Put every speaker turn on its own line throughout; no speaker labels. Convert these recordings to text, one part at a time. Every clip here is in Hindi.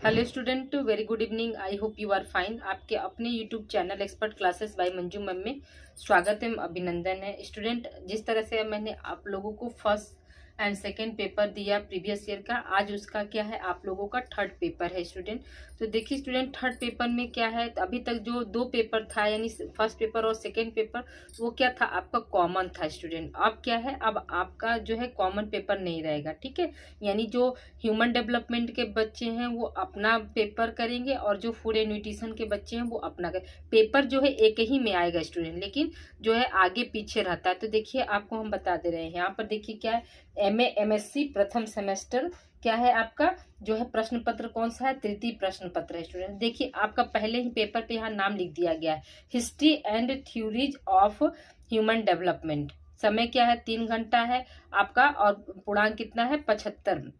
Hello student, very good evening. I hope you are fine. आपके अपने YouTube channel expert classes by Manju ma'am में स्वागत है, अभिनंदन है। स्टूडेंट, जिस तरह से मैंने आप लोगों को फर्स्ट एंड सेकेंड पेपर दिया प्रीवियस ईयर का, आज उसका क्या है, आप लोगों का थर्ड पेपर है स्टूडेंट। तो देखिए स्टूडेंट, थर्ड पेपर में क्या है, तो अभी तक जो दो पेपर था यानी फर्स्ट पेपर और सेकेंड पेपर, वो क्या था, आपका कॉमन था स्टूडेंट। अब क्या है, अब आपका जो है कॉमन पेपर नहीं रहेगा, ठीक है। यानी जो ह्यूमन डेवलपमेंट के बच्चे हैं वो अपना पेपर करेंगे और जो फूड एंड न्यूट्रिशन के बच्चे हैं वो अपना पेपर जो है एक ही में आएगा स्टूडेंट, लेकिन जो है आगे पीछे रहता है। तो देखिए आपको हम बता दे रहे हैं, यहाँ पर देखिए क्या है, एमए एमएससी प्रथम सेमेस्टर क्या है आपका जो है प्रश्न पत्र कौन सा है, तृतीय प्रश्न पत्र है स्टूडेंट। देखिए आपका पहले ही पेपर पे यहाँ नाम लिख दिया गया है, history and theories of human development. समय क्या है, 3 घंटा है आपका, और पूर्णांक कितना है, 75।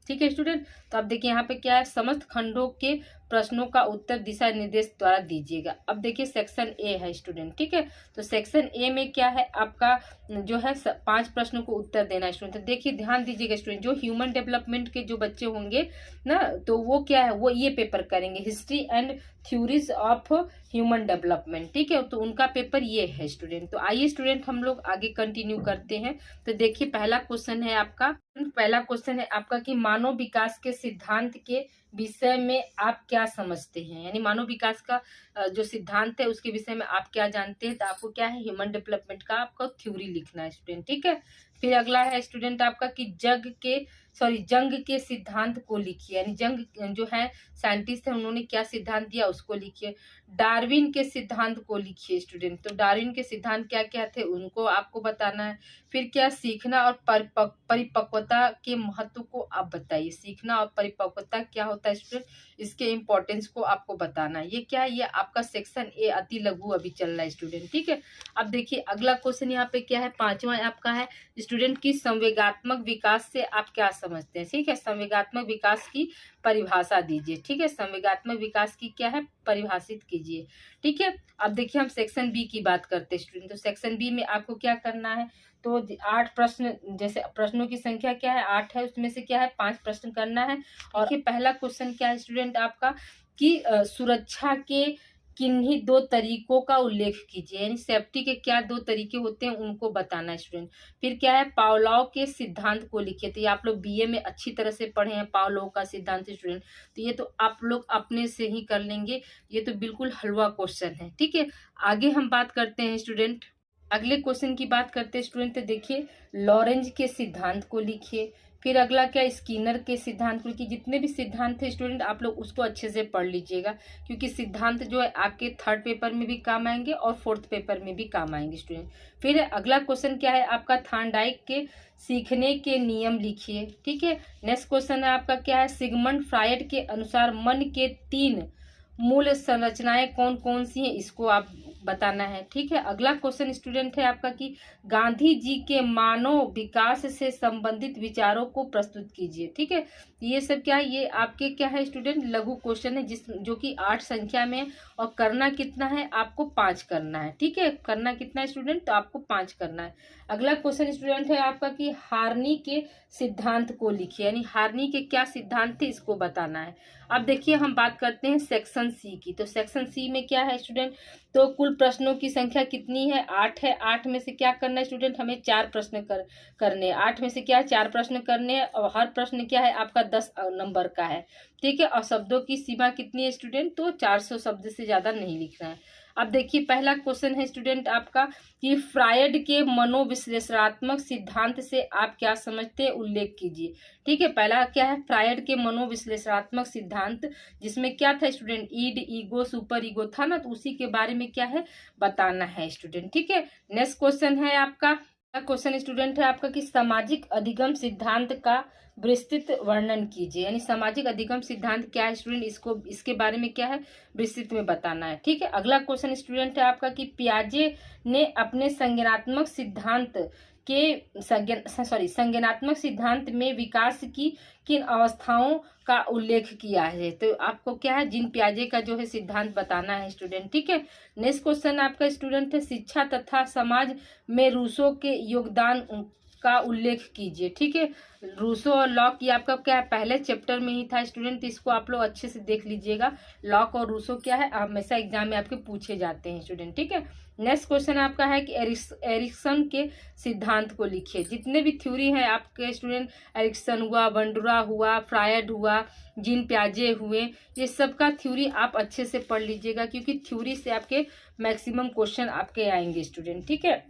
ठीक है स्टूडेंट। तो अब देखिए यहाँ पे क्या है, समस्त खंडों के प्रश्नों का उत्तर दिशा निर्देश द्वारा दीजिएगा। अब देखिए सेक्शन ए है स्टूडेंट, ठीक है। तो सेक्शन ए में क्या है आपका जो है 5 प्रश्नों को उत्तर देना है स्टूडेंट। तो देखिए ध्यान दीजिएगा स्टूडेंट, जो ह्यूमन डेवलपमेंट के जो बच्चे होंगे ना, तो वो क्या है, वो ये पेपर करेंगे, history and theories of human development, ठीक है। तो उनका पेपर ये है स्टूडेंट। तो आइए स्टूडेंट हम लोग आगे कंटिन्यू करते हैं। तो देखिए पहला क्वेश्चन है आपका कि मानव विकास के सिद्धांत के विषय में आप क्या समझते हैं, यानी मानव विकास का जो सिद्धांत है उसके विषय में आप क्या जानते हैं। तो आपको क्या है, ह्यूमन डेवलपमेंट का आपको थ्योरी लिखना है स्टूडेंट, ठीक है। फिर अगला है स्टूडेंट आपका कि जंग के सिद्धांत को लिखिए, यानी जंग जो है साइंटिस्ट है उन्होंने क्या सिद्धांत दिया उसको लिखिए। डार्विन के सिद्धांत को लिखिए स्टूडेंट। तो डार्विन के सिद्धांत क्या क्या थे उनको आपको बताना है। फिर क्या, सीखना और परिपक्वता के महत्व को आप बताइए। सीखना और परिपक्वता क्या होता है स्टूडेंट, इसके इम्पोर्टेंस को आपको बताना है। ये क्या है, ये आपका सेक्शन ए अति लघु अभी चल रहा है स्टूडेंट, ठीक है। अब देखिए अगला क्वेश्चन यहाँ पे क्या है, 5वां आपका है स्टूडेंट की संवेगात्मक विकास से आप क्या समझते हैं, ठीक है। संवेगात्मक विकास की परिभाषा दीजिए, ठीक है। संवेगात्मक विकास की क्या है, परिभाषित कीजिए, ठीक है। अब देखिए हम सेक्शन बी की बात करते हैं स्टूडेंट। तो सेक्शन बी में आपको क्या करना है, तो 8 प्रश्न, जैसे प्रश्नों की संख्या क्या है, 8 है, उसमें से क्या है 5 प्रश्न करना है। और पहला क्वेश्चन क्या है स्टूडेंट आपका कि सुरक्षा के किन्हीं 2 तरीकों का उल्लेख कीजिए, यानी सेफ्टी के क्या 2 तरीके होते हैं उनको बताना है स्टूडेंट। फिर क्या है, पावलोव के सिद्धांत को लिखिए। तो ये आप लोग बीए में अच्छी तरह से पढ़े हैं पावलोव का सिद्धांत स्टूडेंट, तो ये तो आप लोग अपने से ही कर लेंगे, ये तो बिल्कुल हलवा क्वेश्चन है, ठीक है। आगे हम बात करते हैं स्टूडेंट, अगले क्वेश्चन की बात करते हैं स्टूडेंट। तो देखिए लॉरेंज के सिद्धांत को लिखिए। फिर अगला क्या, स्किनर के सिद्धांत को लिखिए। जितने भी सिद्धांत थे स्टूडेंट आप लोग उसको अच्छे से पढ़ लीजिएगा, क्योंकि सिद्धांत जो है आपके थर्ड पेपर में भी काम आएंगे और फोर्थ पेपर में भी काम आएंगे स्टूडेंट। फिर अगला क्वेश्चन क्या है आपका, थार्नडाइक के सीखने के नियम लिखिए, ठीक है। नेक्स्ट क्वेश्चन है आपका क्या है, सिगमंड फ्रायड के अनुसार मन के 3 मूल संरचनाएं कौन कौन सी हैं, इसको आप बताना है, ठीक है। अगला क्वेश्चन स्टूडेंट है आपका कि गांधी जी के मानव विकास से संबंधित विचारों को प्रस्तुत कीजिए, ठीक है। ये सब क्या है, ये आपके क्या है स्टूडेंट, लघु क्वेश्चन है, जो कि 8 संख्या में है, और करना कितना है आपको, 5 करना है, ठीक है। करना कितना है स्टूडेंट, तो आपको 5 करना है। अगला क्वेश्चन स्टूडेंट है आपका कि हार्नी के सिद्धांत को लिखिए, यानी हार्नी के क्या सिद्धांत थे इसको बताना है। अब देखिए हम बात करते हैं सेक्शन सी की। तो सेक्शन सी में क्या है स्टूडेंट, तो कुल प्रश्नों की संख्या कितनी है, 8 है। 8 में से क्या करना है स्टूडेंट, हमें 4 प्रश्न करने हैं। 8 में से क्या है, 4 प्रश्न करने हैं, और हर प्रश्न क्या है आपका 10 नंबर का है, ठीक है। और शब्दों की सीमा कितनी है स्टूडेंट, तो 400 शब्द से ज्यादा नहीं लिखना है। अब देखिए पहला क्वेश्चन है स्टूडेंट आपका कि फ्रायड के मनोविश्लेषणात्मक सिद्धांत से आप क्या समझते हैं, उल्लेख कीजिए, ठीक है। पहला क्या है, फ्रायड के मनोविश्लेषणात्मक सिद्धांत, जिसमें क्या था स्टूडेंट, ईड, ईगो, सुपर ईगो था ना, तो उसी के बारे में क्या है बताना है स्टूडेंट, ठीक है। नेक्स्ट क्वेश्चन है आपका, क्वेश्चन स्टूडेंट है आपका कि सामाजिक अधिगम सिद्धांत का विस्तृत वर्णन कीजिए, यानी सामाजिक अधिगम सिद्धांत क्या है स्टूडेंट, इसके बारे में क्या है विस्तृत में बताना है, ठीक है। अगला क्वेश्चन स्टूडेंट है आपका कि पियाजे ने अपने संज्ञानात्मक सिद्धांत में विकास की किन अवस्थाओं का उल्लेख किया है। तो आपको क्या है, जीन पियाजे का जो है सिद्धांत बताना है स्टूडेंट, ठीक है। नेक्स्ट क्वेश्चन आपका स्टूडेंट है शिक्षा तथा समाज में रूसो के योगदान का उल्लेख कीजिए। ठीक है, रूसो और लॉक ये आपका क्या है, पहले चैप्टर में ही था स्टूडेंट, इसको आप लोग अच्छे से देख लीजिएगा। लॉक और रूसो क्या है, हमेशा एग्जाम में आपके पूछे जाते हैं स्टूडेंट। ठीक है, नेक्स्ट क्वेश्चन आपका है कि एरिक्सन के सिद्धांत को लिखिए। जितने भी थ्योरी है आपके स्टूडेंट, एरिक्सन हुआ, बंडुरा हुआ, फ्रायड हुआ, जीन प्याजे हुए, ये सब का थ्योरी आप अच्छे से पढ़ लीजिएगा, क्योंकि थ्योरी से आपके मैक्सिमम क्वेश्चन आपके आएंगे स्टूडेंट। ठीक है,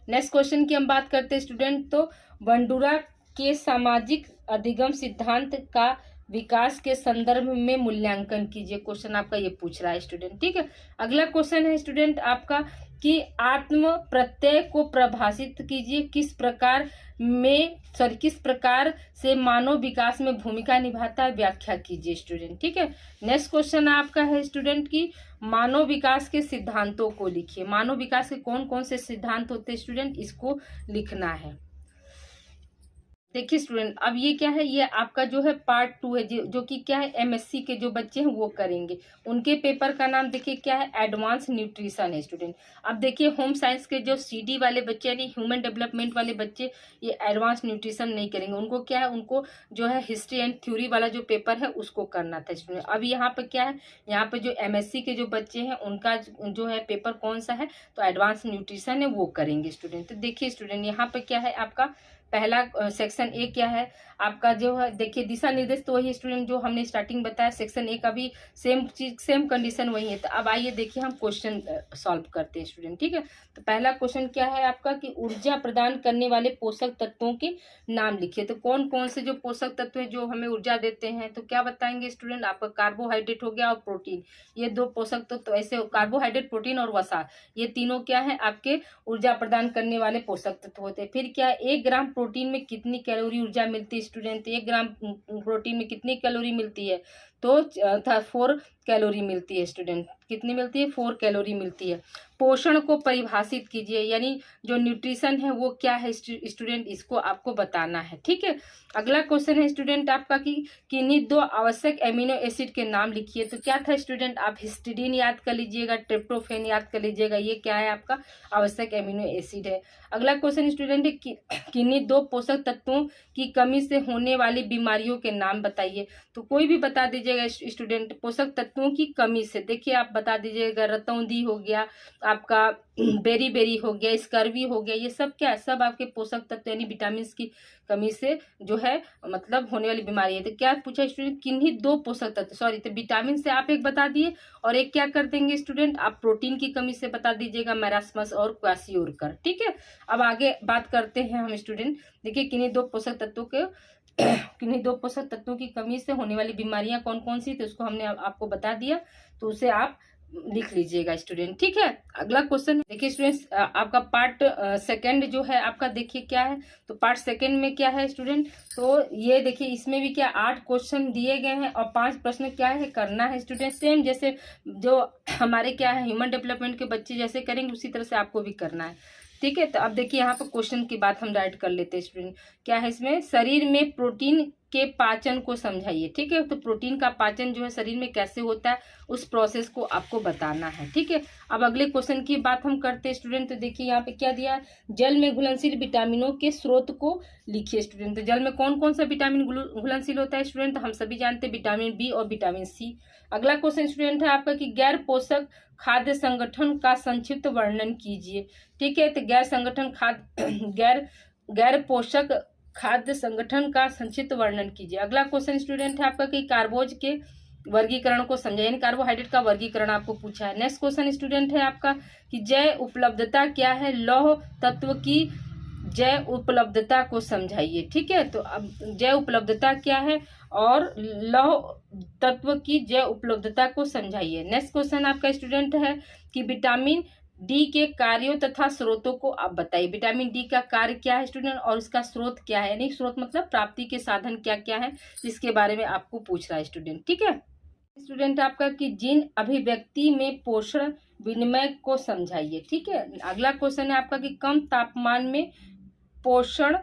नेक्स्ट क्वेश्चन की हम बात करते हैं स्टूडेंट, तो बंडुरा के सामाजिक अधिगम सिद्धांत का विकास के संदर्भ में मूल्यांकन कीजिए। क्वेश्चन आपका ये पूछ रहा है स्टूडेंट। ठीक है, अगला क्वेश्चन है स्टूडेंट आपका कि आत्म प्रत्यय को परिभाषित कीजिए। किस प्रकार से मानव विकास में भूमिका निभाता है, व्याख्या कीजिए स्टूडेंट। ठीक है, नेक्स्ट क्वेश्चन आपका है स्टूडेंट कि मानव विकास के सिद्धांतों को लिखिए। मानव विकास के कौन कौन से सिद्धांत होते हैं स्टूडेंट, इसको लिखना है। देखिए स्टूडेंट, अब ये क्या है, ये आपका जो है पार्ट 2 है, जो कि क्या है, एमएससी के जो बच्चे हैं वो करेंगे। उनके पेपर का नाम देखिए क्या है, एडवांस न्यूट्रिशन है स्टूडेंट। अब देखिए होम साइंस के जो सीडी वाले बच्चे यानी ह्यूमन डेवलपमेंट वाले बच्चे ये एडवांस न्यूट्रिशन नहीं करेंगे। उनको क्या है, उनको जो है हिस्ट्री एंड थ्योरी वाला जो पेपर है उसको करना था स्टूडेंट। अब यहाँ पे क्या है, यहाँ पे जो एमएससी के जो बच्चे हैं उनका जो है पेपर कौन सा है, तो एडवांस न्यूट्रिशन है, वो करेंगे स्टूडेंट। तो देखिए स्टूडेंट, यहाँ पे क्या है आपका पहला सेक्शन ए क्या है आपका, जो है देखिए दिशा निर्देश तो वही स्टूडेंट जो हमने स्टार्टिंग बताया। सेक्शन ए का भी सेम चीज, सेम कंडीशन वही है। तो अब आइए देखिए हम क्वेश्चन सॉल्व करते हैं स्टूडेंट। ठीक है, तो पहला क्वेश्चन क्या है आपका कि ऊर्जा प्रदान करने वाले पोषक तत्वों के नाम लिखिए। तो कौन कौन से जो पोषक तत्व है जो हमें ऊर्जा देते हैं, तो क्या बताएंगे स्टूडेंट, आपका कार्बोहाइड्रेट हो गया और प्रोटीन, ये दो पोषक तत्व। ऐसे कार्बोहाइड्रेट, प्रोटीन और वसा, ये तीनों क्या है आपके ऊर्जा प्रदान करने वाले पोषक तत्व होते हैं। फिर क्या है, 1 ग्राम प्रोटीन में कितनी कैलोरी ऊर्जा मिलती है स्टूडेंट, 1 ग्राम प्रोटीन में कितनी कैलोरी मिलती है, तो 4 कैलोरी मिलती है स्टूडेंट। कितनी मिलती है, 4 कैलोरी मिलती है। पोषण को परिभाषित कीजिए, यानी जो न्यूट्रिशन है वो क्या है स्टूडेंट, इसको आपको बताना है। ठीक है, अगला क्वेश्चन है स्टूडेंट आपका कि किन्हीं 2 आवश्यक एमिनो एसिड के नाम लिखिए। तो क्या था स्टूडेंट, आप हिस्टीडीन याद कर लीजिएगा, ट्रिप्टोफेन याद कर लीजिएगा, ये क्या है आपका आवश्यक एमिनो एसिड है। अगला क्वेश्चन स्टूडेंट है किन्हीं 2 पोषक तत्वों की कमी से होने वाली बीमारियों के नाम बताइए। तो कोई भी बता दीजिएगा स्टूडेंट, पोषक तत्वों की कमी से। देखिए आप बता दीजिएगा, रतौंधी हो गया आपका, बेरी हो गया, स्कर्वी हो गया, ये सब क्या है, सब आपके पोषक तत्व यानी विटामिन की कमी से जो है मतलब होने वाली बीमारी है। तो क्या पूछा स्टूडेंट, किन्हीं 2 पोषक तत्व, सॉरी, तो विटामिन से आप एक बता दिए और एक क्या कर देंगे स्टूडेंट, आप प्रोटीन की कमी से बता दीजिएगा, मैरास्मस और क्वासियोरकर। ठीक है, अब आगे बात करते हैं हम स्टूडेंट। देखिए किन्हीं 2 पोषक तत्वों के किन्हीं 2 पोषक तत्वों की कमी से होने वाली बीमारियां कौन कौन सी, तो उसको हमने आपको बता दिया, तो उसे आप लिख लीजिएगा स्टूडेंट। ठीक है, अगला क्वेश्चन देखिए स्टूडेंट्स, आपका पार्ट सेकंड जो है आपका देखिए क्या है, तो पार्ट सेकंड में क्या है स्टूडेंट, तो ये देखिए इसमें भी क्या 8 क्वेश्चन दिए गए हैं और 5 प्रश्न क्या है करना है स्टूडेंट। सेम जैसे जो हमारे क्या है ह्यूमन डेवलपमेंट के बच्चे जैसे करेंगे उसी तरह से आपको भी करना है। ठीक है, तो अब देखिए यहाँ पर क्वेश्चन की बात हम डायरेक्ट कर लेते हैं स्टूडेंट। क्या है इसमें, शरीर में प्रोटीन के पाचन को समझाइए। ठीक है, तो प्रोटीन का पाचन जो है शरीर में कैसे होता है उस प्रोसेस को आपको बताना है। ठीक है, अब अगले क्वेश्चन की बात हम करते हैं स्टूडेंट। तो देखिए यहाँ पे क्या दिया है, जल में घुलनशील विटामिनों के स्रोत को लिखिए स्टूडेंट। तो जल में कौन कौन सा विटामिन घुलनशील होता है स्टूडेंट, तो हम सभी जानते हैं विटामिन बी और विटामिन सी। अगला क्वेश्चन स्टूडेंट है आपका कि गैर पोषक खाद्य संगठन का संक्षिप्त वर्णन कीजिए। ठीक है, तो गैर पोषक खाद्य संगठन का संक्षिप्त वर्णन कीजिए। अगला क्वेश्चन स्टूडेंट है आपका कि कार्बोज के वर्गीकरण को समझाइए, यानी कार्बोहाइड्रेट का वर्गीकरण आपको पूछा है। नेक्स्ट क्वेश्चन स्टूडेंट है आपका कि जैव उपलब्धता क्या है, लौह तत्व की जैव उपलब्धता को समझाइए। ठीक है, तो अब जैव उपलब्धता क्या है और लौह तत्व की जैव उपलब्धता को समझाइए। नेक्स्ट क्वेश्चन आपका स्टूडेंट है कि विटामिन डी के कार्यों तथा स्रोतों को आप बताइए। विटामिन डी का कार्य क्या है स्टूडेंट और उसका स्रोत क्या है, यानी स्रोत मतलब प्राप्ति के साधन क्या क्या है, जिसके बारे में आपको पूछ रहा है स्टूडेंट। ठीक है, स्टूडेंट आपका कि जीन अभिव्यक्ति में पोषण विनिमय को समझाइए। ठीक है, अगला क्वेश्चन है आपका कि कम तापमान में पोषण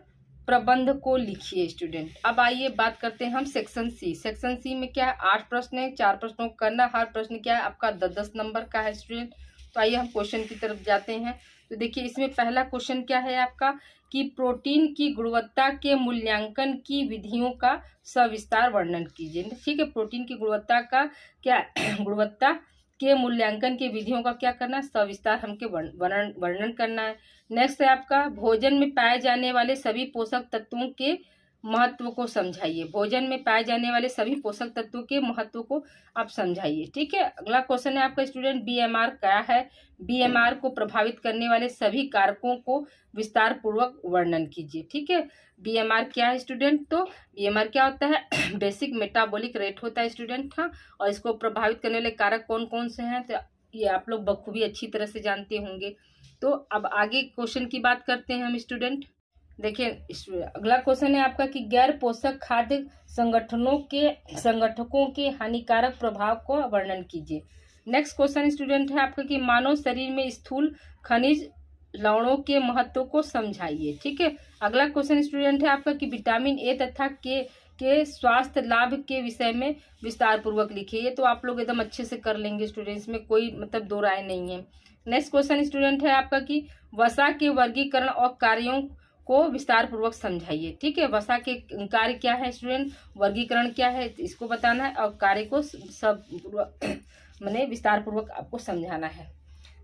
प्रबंध को लिखिए स्टूडेंट। अब आइए बात करते हैं हम सेक्शन सी। सेक्शन सी में क्या है, 8 प्रश्न है, 4 प्रश्नों को करना, हर प्रश्न क्या है आपका 10-10 नंबर का है स्टूडेंट। तो आइए हम क्वेश्चन की तरफ जाते हैं। तो देखिए इसमें पहला क्वेश्चन क्या है आपका कि प्रोटीन की गुणवत्ता के मूल्यांकन की विधियों का सविस्तार वर्णन कीजिए। ठीक है, प्रोटीन की गुणवत्ता का क्या गुणवत्ता के मूल्यांकन की विधियों का क्या करना है, सविस्तार हमके वर्णन करना है। नेक्स्ट है आपका भोजन में पाए जाने वाले सभी पोषक तत्वों के महत्व को समझाइए। भोजन में पाए जाने वाले सभी पोषक तत्वों के महत्व को आप समझाइए। ठीक है, अगला क्वेश्चन है आपका स्टूडेंट बीएमआर क्या है। बीएमआर को प्रभावित करने वाले सभी कारकों को विस्तार पूर्वक वर्णन कीजिए। ठीक है, बीएमआर क्या है स्टूडेंट, तो बीएमआर क्या होता है बेसिक मेटाबॉलिक रेट होता है स्टूडेंट। हाँ, और इसको प्रभावित करने वाले कारक कौन कौन से हैं, तो ये आप लोग बखूबी अच्छी तरह से जानते होंगे। तो अब आगे क्वेश्चन की बात करते हैं हम स्टूडेंट। देखिए अगला क्वेश्चन है आपका कि गैर पोषक खाद्य संगठकों के हानिकारक प्रभाव को वर्णन कीजिए। नेक्स्ट क्वेश्चन स्टूडेंट है आपका कि मानव शरीर में स्थूल खनिज लवणों के महत्व को समझाइए। ठीक है, अगला क्वेश्चन स्टूडेंट है आपका कि विटामिन ए तथा के स्वास्थ्य लाभ के विषय में विस्तार पूर्वक लिखिए। ये तो आप लोग एकदम अच्छे से कर लेंगे स्टूडेंट्स, में कोई मतलब दो राय नहीं है। नेक्स्ट क्वेश्चन स्टूडेंट है आपका कि वसा के वर्गीकरण और कार्यों को विस्तार पूर्वक समझाइए। ठीक है, वसा के कार्य क्या है स्टूडेंट, वर्गीकरण क्या है इसको बताना है, और कार्य को सब मैंने विस्तार पूर्वक आपको समझाना है।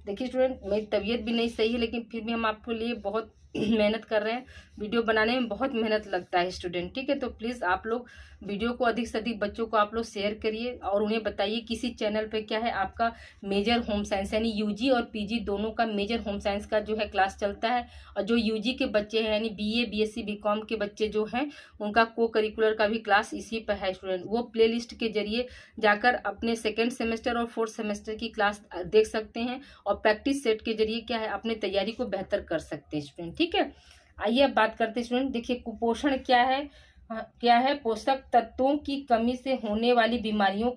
देखिए स्टूडेंट मेरी तबीयत भी नहीं सही है, लेकिन फिर भी हम आपके लिए बहुत मेहनत कर रहे हैं। वीडियो बनाने में बहुत मेहनत लगता है स्टूडेंट। ठीक है, तो प्लीज़ आप लोग वीडियो को अधिक से अधिक बच्चों को आप लोग शेयर करिए और उन्हें बताइए किसी चैनल पे क्या है आपका मेजर होम साइंस यानी यूजी और पीजी दोनों का मेजर होम साइंस का जो है क्लास चलता है। और जो यूजी के बच्चे हैं यानी बीए बीएससी बीकॉम के बच्चे जो हैं उनका को करिकुलर का भी क्लास इसी पर है स्टूडेंट। वो प्ले लिस्ट के जरिए जाकर अपने सेकेंड सेमेस्टर और फोर्थ सेमेस्टर की क्लास देख सकते हैं और प्रैक्टिस सेट के जरिए क्या है अपने तैयारी को बेहतर कर सकते हैं स्टूडेंट। ठीक है, आइए अब बात करते हैं स्टूडेंट। देखिए कुपोषण क्या है पोषक तत्वों की कमी से होने वाली बीमारियों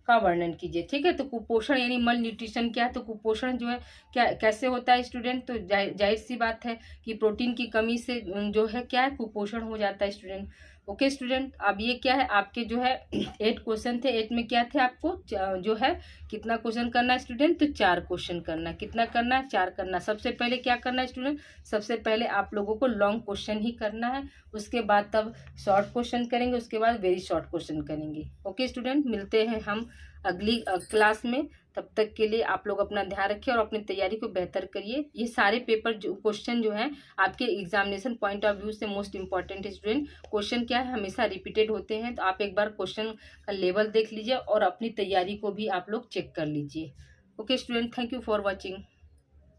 का वर्णन कीजिए। ठीक है, तो कुपोषण यानी मल न्यूट्रिशन क्या है, तो कुपोषण जो है क्या कैसे होता है स्टूडेंट, तो जाहिर सी बात है कि प्रोटीन की कमी से जो है क्या है कुपोषण हो जाता है स्टूडेंट। ओके स्टूडेंट, अब ये क्या है आपके जो है 8 क्वेश्चन थे। 8 में क्या थे आपको जो है कितना क्वेश्चन करना है स्टूडेंट, तो 4 क्वेश्चन करना है। कितना करना है, 4 करना। सबसे पहले क्या करना है स्टूडेंट, सबसे पहले आप लोगों को लॉन्ग क्वेश्चन ही करना है, उसके बाद तब शॉर्ट क्वेश्चन करेंगे, उसके बाद वेरी शॉर्ट क्वेश्चन करेंगे। ओके स्टूडेंट, मिलते हैं हम अगली क्लास में। तब तक के लिए आप लोग अपना ध्यान रखिए और अपनी तैयारी को बेहतर करिए। ये सारे पेपर जो क्वेश्चन जो हैं आपके एग्जामिनेशन पॉइंट ऑफ व्यू से मोस्ट इंपॉर्टेंट स्टूडेंट। क्वेश्चन क्या है हमेशा रिपीटेड होते हैं, तो आप एक बार क्वेश्चन का लेवल देख लीजिए और अपनी तैयारी को भी आप लोग चेक कर लीजिए। Okay student, thank you for watching.